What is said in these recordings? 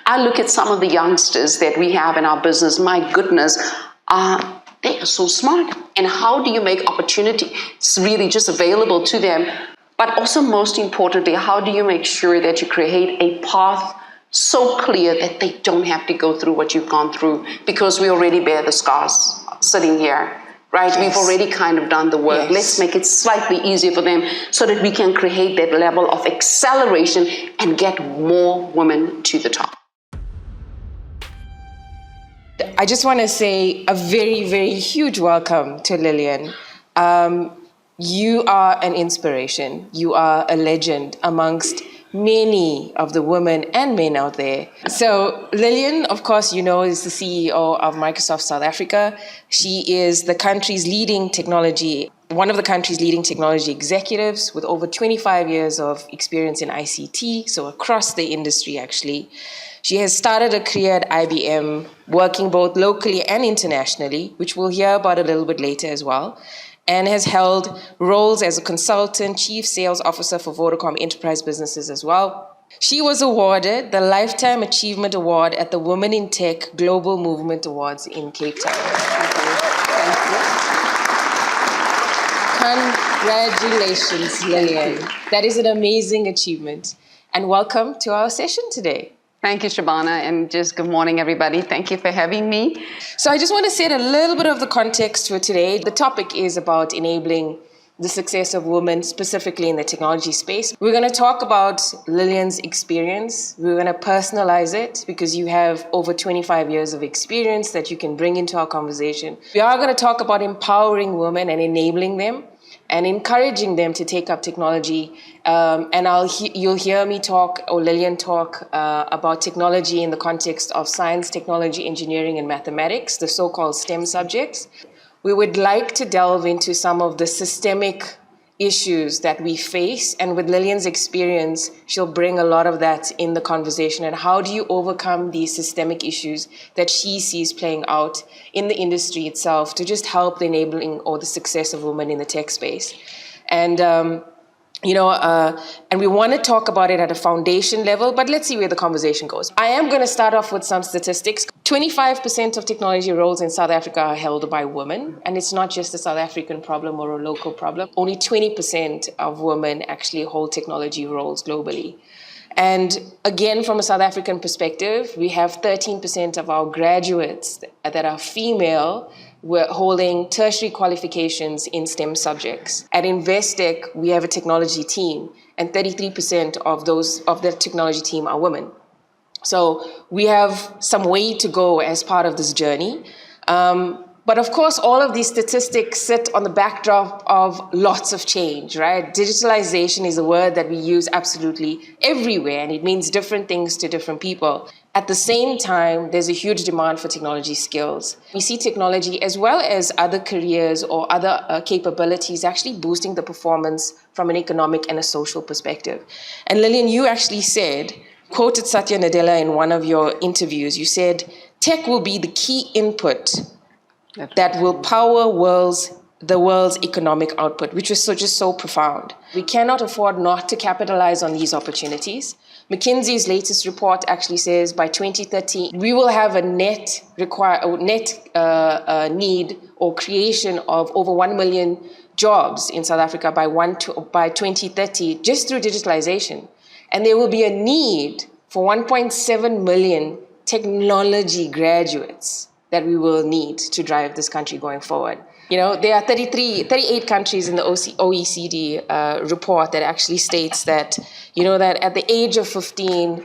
I look at some of the youngsters that we have in our business, my goodness, they are so smart. And how do you make opportunity really just available to them? But also, most importantly, how do you make sure that you create a path so clear that they don't have to go through what you've gone through, because we already bear the scars sitting here, right? Yes. We've already kind of done the work. Yes. Let's make it slightly easier for them so that we can create that level of acceleration and get more women to the top. I just want to say a very, very huge welcome to Lillian. You are an inspiration. You are a legend amongst many of the women and men out there. So Lillian, of course, you know, is the CEO of Microsoft South Africa. She is the country's leading technology, one of the country's leading technology executives with over 25 years of experience in ICT, so across the industry, actually. She has started a career at IBM, working both locally and internationally, which we'll hear about a little bit later as well, and has held roles as a consultant, chief sales officer for Vodacom Enterprise Businesses as well. She was awarded the Lifetime Achievement Award at the Women in Tech Global Movement Awards in Cape Town. Thank you. Congratulations, Lillian. That is an amazing achievement. And welcome to our session today. Thank you, Shabhana, and just good morning, everybody. Thank you for having me. So I just want to set a little bit of the context for today. The topic is about enabling the success of women, specifically in the technology space. We're going to talk about Lillian's experience. We're going to personalize it because you have over 25 years of experience that you can bring into our conversation. We are going to talk about empowering women and enabling them and encouraging them to take up technology. And you'll hear me talk, or Lillian talk, about technology in the context of science, technology, engineering, and mathematics, the so-called STEM subjects. We would like to delve into some of the systemic issues that we face. And with Lillian's experience, she'll bring a lot of that in the conversation. And how do you overcome these systemic issues that she sees playing out in the industry itself to just help the enabling or the success of women in the tech space? And and we want to talk about it at a foundation level, but let's see where the conversation goes. I am going to start off with some statistics. 25% of technology roles in South Africa are held by women, and it's not just a South African problem or a local problem. Only 20% of women actually hold technology roles globally. And again, from a South African perspective, we have 13% of our graduates that are female. We're holding tertiary qualifications in STEM subjects. At Investec, we have a technology team, and 33% of the technology team are women. So we have some way to go as part of this journey. But of course, all of these statistics sit on the backdrop of lots of change, right? Digitalization is a word that we use absolutely everywhere, and it means different things to different people. At the same time, there's a huge demand for technology skills. We see technology as well as other careers or other capabilities actually boosting the performance from an economic and a social perspective. And Lillian, you actually quoted Satya Nadella in one of your interviews. You said, tech will be the key input that will power the world's economic output, which was just so profound. We cannot afford not to capitalize on these opportunities. McKinsey's latest report actually says by 2030, we will have a net need or creation of over 1 million jobs in South Africa by 2030, just through digitalization. And there will be a need for 1.7 million technology graduates that we will need to drive this country going forward. You know, there are 38 countries in the OECD report that actually states that, that at the age of 15,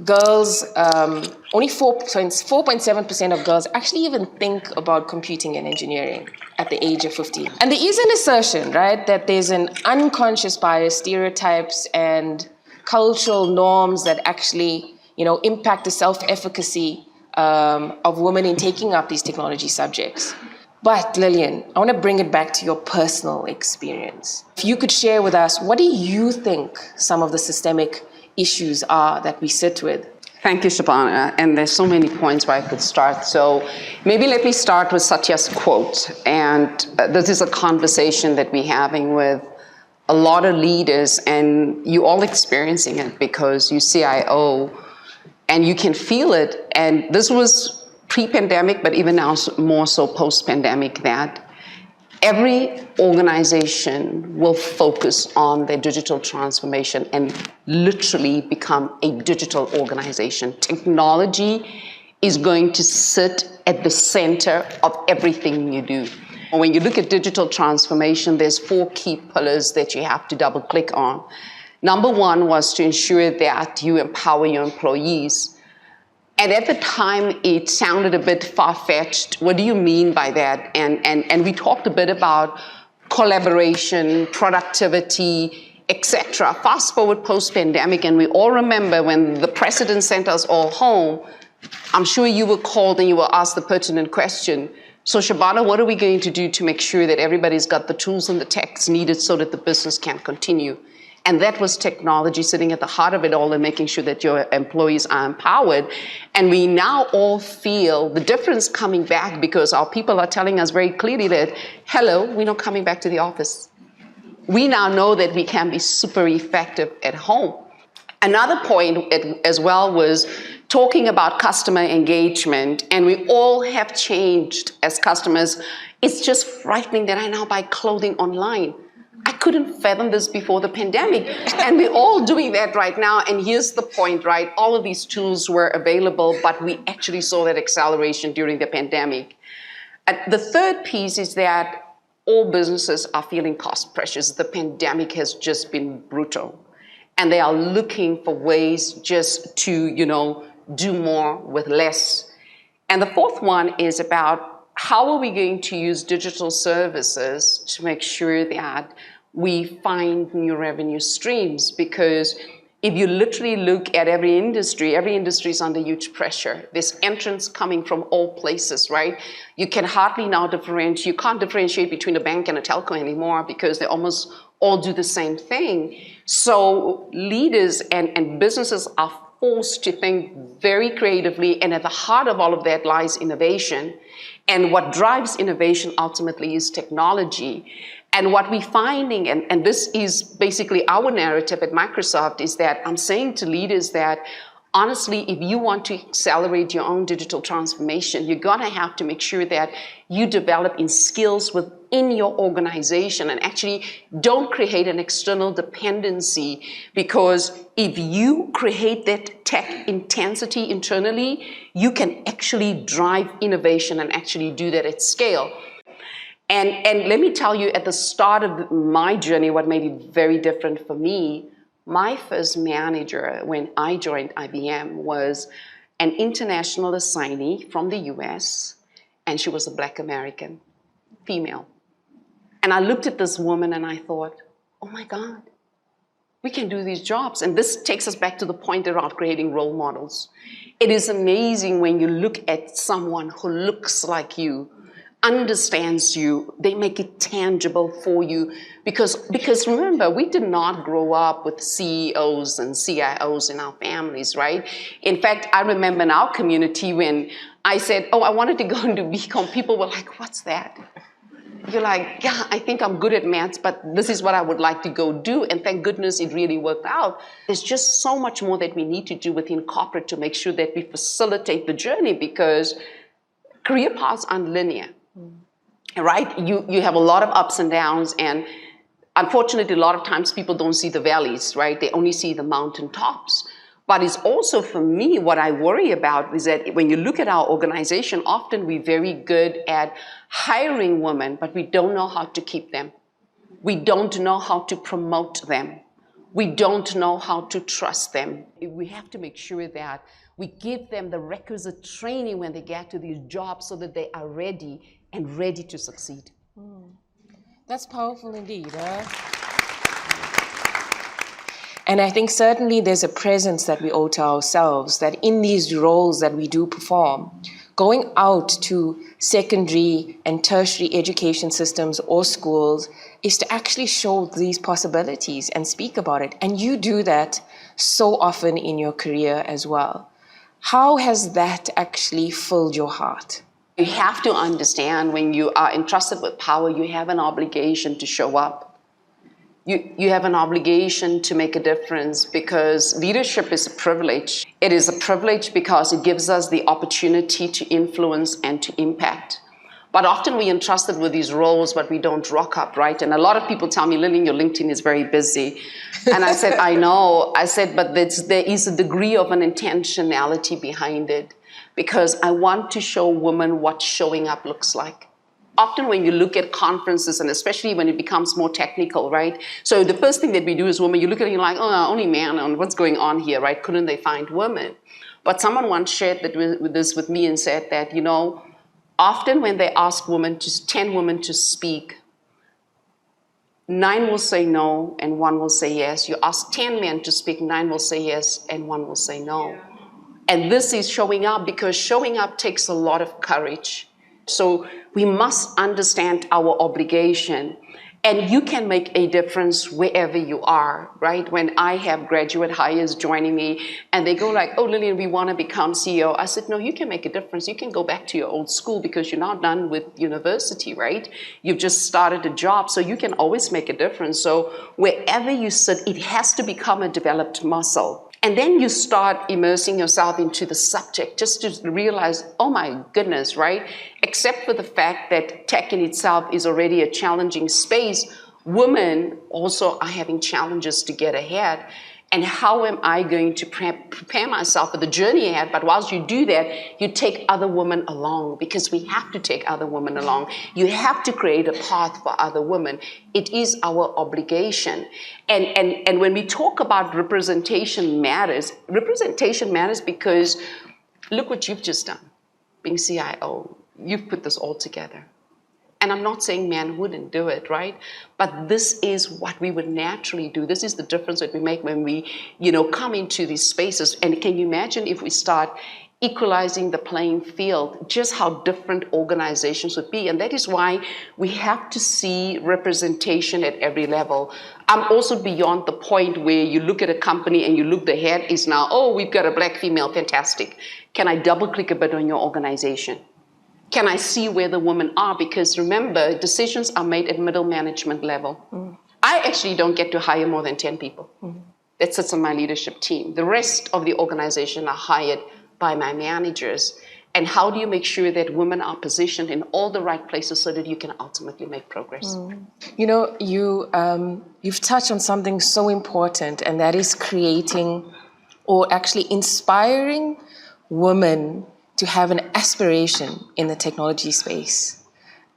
girls, only 4.7% of girls actually even think about computing and engineering at the age of 15. And there is an assertion, right, that there's an unconscious bias, stereotypes, and cultural norms that actually, impact the self-efficacy of women in taking up these technology subjects. But Lillian, I want to bring it back to your personal experience. If you could share with us, what do you think some of the systemic issues are that we sit with? Thank you, Shabhana. And there's so many points where I could start. So maybe let me start with Satya's quote. And this is a conversation that we're having with a lot of leaders, and you all experiencing it because you CIO. And you can feel it. And this was pre-pandemic, but even now more so post-pandemic, that every organization will focus on their digital transformation and literally become a digital organization. Technology is going to sit at the center of everything you do. When you look at digital transformation, there's 4 key pillars that you have to double click on. Number 1 was to ensure that you empower your employees. And at the time, it sounded a bit far-fetched. What do you mean by that? And we talked a bit about collaboration, productivity, etc. Fast forward post-pandemic, and we all remember when the president sent us all home, I'm sure you were called and you were asked the pertinent question. So Shabhana, what are we going to do to make sure that everybody's got the tools and the techs needed so that the business can continue? And that was technology sitting at the heart of it all and making sure that your employees are empowered. And we now all feel the difference coming back because our people are telling us very clearly that, hello, we're not coming back to the office. We now know that we can be super effective at home. Another point as well was talking about customer engagement. And we all have changed as customers. It's just frightening that I now buy clothing online. I couldn't fathom this before the pandemic. And we're all doing that right now. And here's the point, right? All of these tools were available, but we actually saw that acceleration during the pandemic. The third piece is that all businesses are feeling cost pressures. The pandemic has just been brutal. And they are looking for ways just to, do more with less. And the fourth one is about how are we going to use digital services to make sure that we find new revenue streams? Because if you literally look at every industry is under huge pressure. There's entrants coming from all places, right? You can hardly now differentiate. You can't differentiate between a bank and a telco anymore because they almost all do the same thing. So leaders and businesses are forced to think very creatively, and at the heart of all of that lies innovation. And what drives innovation ultimately is technology. And what we're finding, and this is basically our narrative at Microsoft, is that I'm saying to leaders that, honestly, if you want to accelerate your own digital transformation, you're gonna have to make sure that you develop in skills within your organization and actually don't create an external dependency, because if you create that tech intensity internally, you can actually drive innovation and actually do that at scale. And let me tell you, at the start of my journey, what made it very different for me, my first manager when I joined IBM was an international assignee from the US, and she was a Black American, female. And I looked at this woman and I thought, oh my God, we can do these jobs. And this takes us back to the point around creating role models. It is amazing when you look at someone who looks like you, understands you, they make it tangible for you. Because remember, we did not grow up with CEOs and CIOs in our families, right? In fact, I remember in our community when I said, oh, I wanted to go into BCom, people were like, what's that? You're like, yeah, I think I'm good at maths, but this is what I would like to go do. And thank goodness it really worked out. There's just so much more that we need to do within corporate to make sure that we facilitate the journey, because career paths aren't linear. Right? You have a lot of ups and downs, and unfortunately, a lot of times people don't see the valleys, right? They only see the mountain tops. But it's also, for me, what I worry about is that when you look at our organization, often we're very good at hiring women, but we don't know how to keep them. We don't know how to promote them. We don't know how to trust them. We have to make sure that we give them the requisite training when they get to these jobs so that they are ready and ready to succeed. That's powerful indeed. And I think certainly there's a presence that we owe to ourselves, that in these roles that we do perform, going out to secondary and tertiary education systems or schools is to actually show these possibilities and speak about it. And you do that so often in your career as well. How has that actually filled your heart? You have to understand, when you are entrusted with power, you have an obligation to show up. you have an obligation to make a difference, because leadership is a privilege. It is a privilege because it gives us the opportunity to influence and to impact. But often we're entrusted with these roles, but we don't rock up, right? And a lot of people tell me, Lillian, your LinkedIn is very busy. And I said, I know. I said, but there is a degree of an intentionality behind it, because I want to show women what showing up looks like. Often when you look at conferences, and especially when it becomes more technical, right? So the first thing that we do as women, you look at it and you're like, oh, only man, and what's going on here, right? Couldn't they find women? But someone once shared this with me and said that, often when they ask 10 women to speak, 9 will say no and 1 will say yes. You ask 10 men to speak, 9 will say yes and 1 will say no. And this is showing up, because showing up takes a lot of courage. So we must understand our obligation, and you can make a difference wherever you are, right? When I have graduate hires joining me and they go like, oh, Lillian, we want to become CEO. I said, no, you can make a difference. You can go back to your old school, because you're not done with university, right? You've just started a job, so you can always make a difference. So wherever you sit, it has to become a developed muscle. And then you start immersing yourself into the subject, just to realize, oh my goodness, right? Except for the fact that tech in itself is already a challenging space, women also are having challenges to get ahead. And how am I going to prepare myself for the journey ahead? But whilst you do that, you take other women along, because we have to take other women along. You have to create a path for other women. It is our obligation. And when we talk about representation matters because look what you've just done. Being CIO, you've put this all together. And I'm not saying men wouldn't do it, right? But this is what we would naturally do. This is the difference that we make when we, come into these spaces. And can you imagine if we start equalizing the playing field, just how different organizations would be? And that is why we have to see representation at every level. I'm also beyond the point where you look at a company and you look, the head is now, oh, we've got a black female, fantastic. Can I double click a bit on your organization? Can I see where the women are? Because remember, decisions are made at middle management level. I actually don't get to hire more than 10 people. That sits on my leadership team. The rest of the organization are hired by my managers. And how do you make sure that women are positioned in all the right places so that you can ultimately make progress? You've touched on something so important, and that is creating, or actually inspiring, women to have an aspiration in the technology space.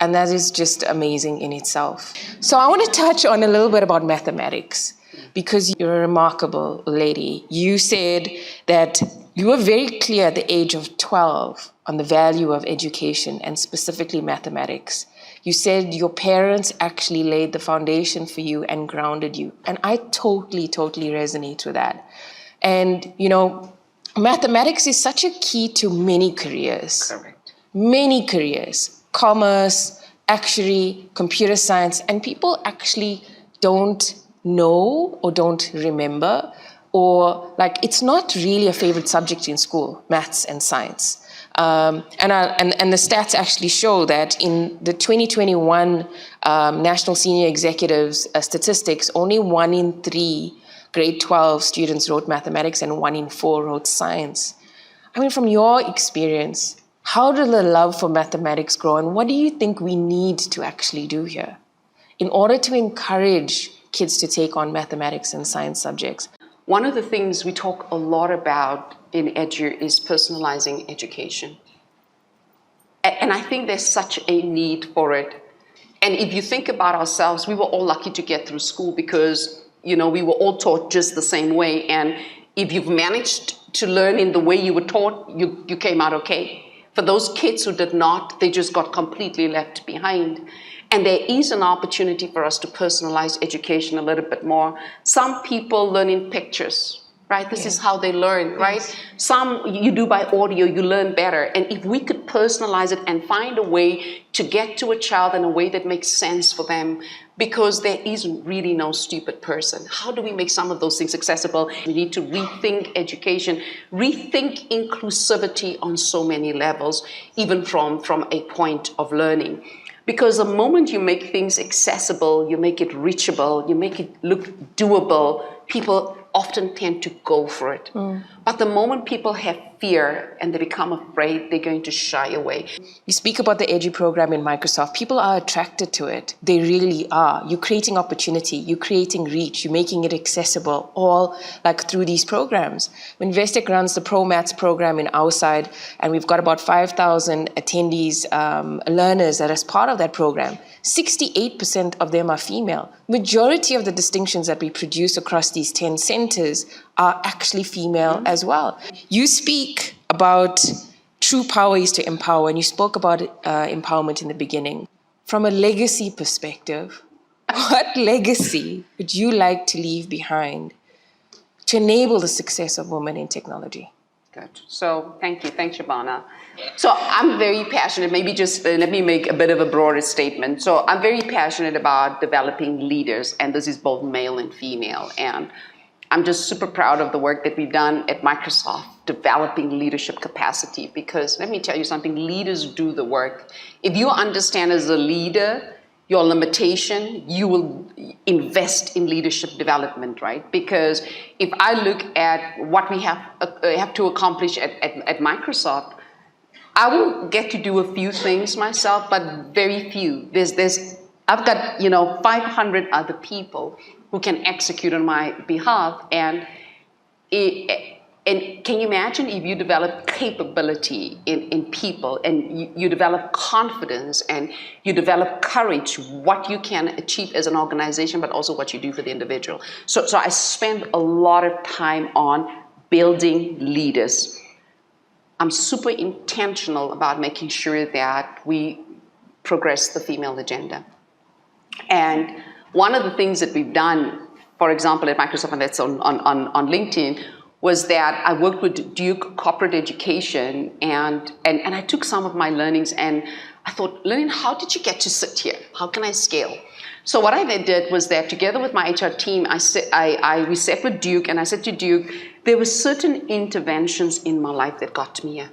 And that is just amazing in itself. So I want to touch on a little bit about mathematics, because you're a remarkable lady. You said that you were very clear at the age of 12 on the value of education, and specifically mathematics. You said your parents actually laid the foundation for you and grounded you. And I totally resonate with that. And, mathematics is such a key to many careers. Correct. Many careers. Commerce, actuary, computer science. And people actually don't know or don't remember, or it's not really a favorite subject in school, maths and science. And the stats actually show that in the 2021 National Senior Executives statistics, only 1 in 3 grade 12 students wrote mathematics and 1 in 4 wrote science. I mean, from your experience, how did the love for mathematics grow, and what do you think we need to actually do here in order to encourage kids to take on mathematics and science subjects? One of the things we talk a lot about in Edu is personalizing education. And I think there's such a need for it. And if you think about ourselves, we were all lucky to get through school because we were all taught just the same way. And if you've managed to learn in the way you were taught, you came out okay. For those kids who did not, they just got completely left behind. And there is an opportunity for us to personalize education a little bit more. Some people learn in pictures, right? This is how they learn, right? Some you do by audio, you learn better. And if we could personalize it and find a way to get to a child in a way that makes sense for them, because there is really no stupid person. How do we make some of those things accessible? We need to rethink education, rethink inclusivity on so many levels, even from a point of learning. Because the moment you make things accessible, you make it reachable, you make it look doable, people often tend to go for it. But the moment people have fear and they become afraid, they're going to shy away. You speak about the Edu program in Microsoft. People are attracted to it. They really are. You're creating opportunity. You're creating reach. You're making it accessible, all like through these programs. When Investec runs the Pro Maths program in our side, and we've got about 5,000 attendees, learners that is part of that program, 68% of them are female. Majority of the distinctions that we produce across these 10 centers are actually female as well. You speak about true power is to empower, and you spoke about empowerment in the beginning. From a legacy perspective, what legacy would you like to leave behind to enable the success of women in technology? Good. So thank you. Thanks, Shabhana. So I'm very passionate, maybe just let me make a bit of a broader statement. So I'm very passionate about developing leaders, and this is both male and female. And I'm just super proud of the work that we've done at Microsoft, developing leadership capacity, because let me tell you something, leaders do the work. If you understand as a leader your limitation, you will invest in leadership development, right? Because if I look at what we have to accomplish at Microsoft, I will get to do a few things myself, but very few. I've got 500 other people who can execute on my behalf, and can you imagine if you develop capability in people, and you develop confidence, and you develop courage, what you can achieve as an organization, but also what you do for the individual. So I spend a lot of time on building leaders. I'm super intentional about making sure that we progress the female agenda. And one of the things that we've done, for example, at Microsoft, and that's on LinkedIn, was that I worked with Duke Corporate Education, and I took some of my learnings, and I thought, Lillian, how did you get to sit here? How can I scale? So what I then did was that together with my HR team, we sat with Duke, and I said to Duke, there were certain interventions in my life that got me here.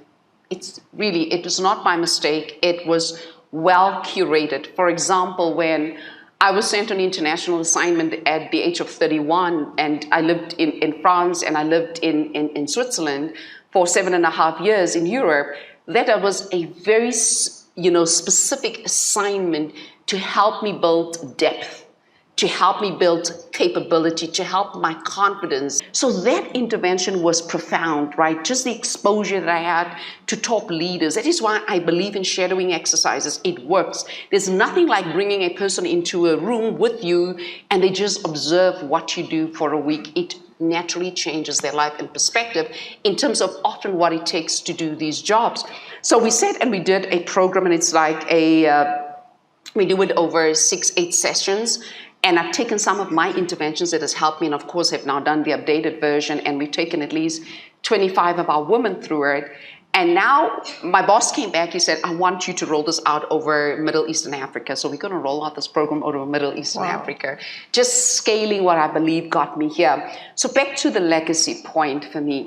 It was not by mistake. It was well curated. For example, when I was sent on international assignment at the age of 31, and I lived in France, and I lived in Switzerland for 7.5 years in Europe, that was a very specific assignment to help me build depth, to help me build capability, to help my confidence. So that intervention was profound, right? Just the exposure that I had to top leaders. That is why I believe in shadowing exercises. It works. There's nothing like bringing a person into a room with you and they just observe what you do for a week. It naturally changes their life and perspective in terms of often what it takes to do these jobs. So we sat and we did a program, and it's like we do it over 6-8 sessions. And I've taken some of my interventions that has helped me, and of course have now done the updated version, and we've taken at least 25 of our women through it. And now my boss came back, he said, I want you to roll this out over Middle East and Africa. So we're going to roll out this program over Middle East and Africa. Just scaling what I believe got me here. So back to the legacy point for me.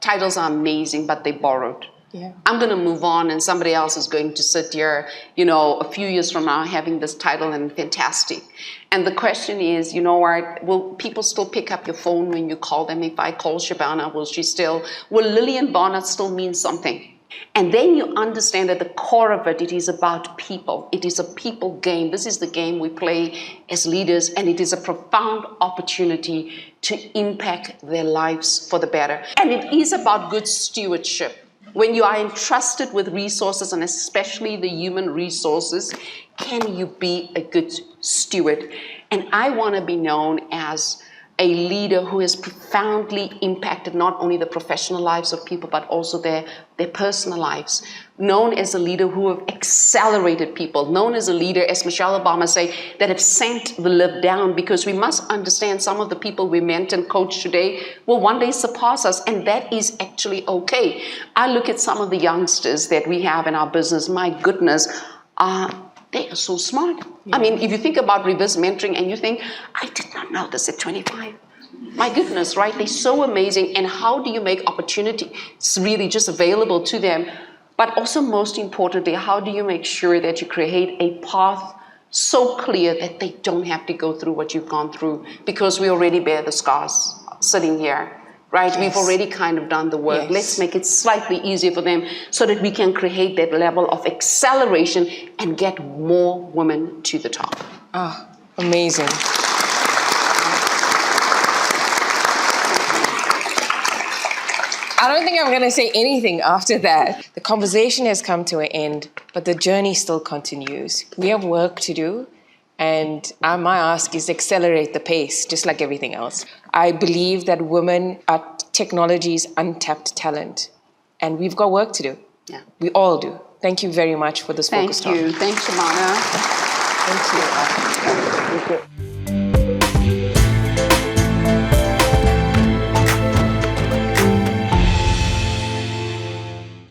Titles are amazing, but they borrowed. Yeah. I'm going to move on, and somebody else is going to sit here, a few years from now having this title, and fantastic. And the question is, will people still pick up your phone when you call them? If I call Shabhana, will Lillian Barnard still mean something? And then you understand at the core of it, it is about people. It is a people game. This is the game we play as leaders, and it is a profound opportunity to impact their lives for the better. And it is about good stewardship. When you are entrusted with resources, and especially the human resources, can you be a good steward? And I want to be known as a leader who has profoundly impacted not only the professional lives of people, but also their personal lives. Known as a leader who have accelerated people. Known as a leader, as Michelle Obama say, that have sent the lift down, because we must understand some of the people we mentor and coach today will one day surpass us, and that is actually okay. I look at some of the youngsters that we have in our business, my goodness, they are so smart. Yeah. I mean, if you think about reverse mentoring and you think, I did not know this at 25. My goodness, right? They're so amazing. And how do you make opportunity really just available to them? But also most importantly, how do you make sure that you create a path so clear that they don't have to go through what you've gone through, because we already bear the scars sitting here, right? We've already kind of done the work. Yes. Let's make it slightly easier for them so that we can create that level of acceleration and get more women to the top. Ah, amazing. I don't think I'm going to say anything after that. The conversation has come to an end, but the journey still continues. We have work to do, and my ask is accelerate the pace, just like everything else. I believe that women are technology's untapped talent, and we've got work to do. Yeah. We all do. Thank you very much for this Focus Talk. Thank you. Thanks, Shabhana. Thank you.